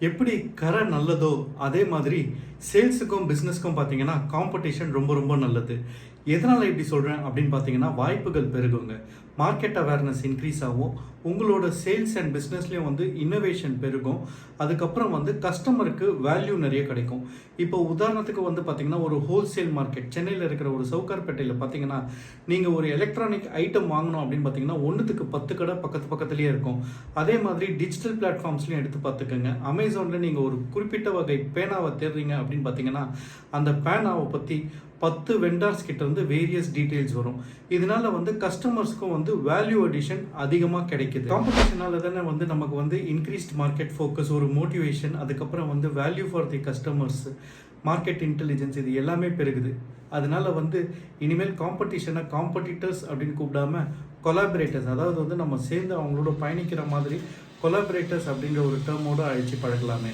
எப்படி கரை நல்லதோ அதே மாதிரி சேல்ஸுக்கும் பிஸ்னஸ்க்கும் பார்த்தீங்கன்னா காம்படிஷன் ரொம்ப ரொம்ப நல்லது. எதனால் இப்படி சொல்கிறேன் அப்படின்னு பார்த்தீங்கன்னா, வாய்ப்புகள் பெருகுங்க. மார்க்கெட் அவேர்னஸ் இன்க்ரீஸ் ஆகும். உங்களோட சேல்ஸ் அண்ட் பிஸ்னஸ்லேயும் வந்து இன்னோவேஷன் பெருகும். அதுக்கப்புறம் வந்து கஸ்டமருக்கு வேல்யூ நிறைய கிடைக்கும். இப்போ உதாரணத்துக்கு வந்து பார்த்தீங்கன்னா, ஒரு ஹோல்சேல் மார்க்கெட் சென்னையில் இருக்கிற ஒரு சவுகார்பேட்டையில் பார்த்தீங்கன்னா, நீங்கள் ஒரு எலக்ட்ரானிக் ஐட்டம் வாங்கணும் அப்படின்னு பார்த்தீங்கன்னா, 1க்கு 10 கடை பக்கத்துலேயே இருக்கும். அதே மாதிரி டிஜிட்டல் பிளாட்ஃபார்ம்ஸ்லையும் எடுத்து பார்த்துக்கோங்க. அமேசானில் நீங்கள் ஒரு குறிப்பிட்ட வகை பேனாவை தேடுறீங்க அப்படின்னு பார்த்தீங்கன்னா, அந்த பேனாவை பற்றி 10 வெண்டார்ஸ் கிட்ட இருந்து வேரியஸ் டீடைல்ஸ் வரும். இதனால வந்து கஸ்டமர்ஸ்க்கும் வந்து வேல்யூ அடிஷன் அதிகமாக கிடைக்குது. காம்படிஷனால தானே வந்து நமக்கு வந்து இன்க்ரீஸ்ட் மார்க்கெட் ஃபோக்கஸ், ஒரு மோட்டிவேஷன், அதுக்கப்புறம் வந்து value for the customers, market intelligence, இது எல்லாமே பெருகுது. அதனால வந்து இனிமேல் காம்படிஷனை காம்படிட்டர்ஸ் அப்படின்னு கூப்பிடாம கொலாபரேட்டர்ஸ், அதாவது வந்து நம்ம சேர்ந்து அவங்களோட பயணிக்கிற மாதிரி கொலாபரேட்டர்ஸ் அப்படிங்கிற ஒரு டேர்மோடு அழைச்சி பழகலாமே.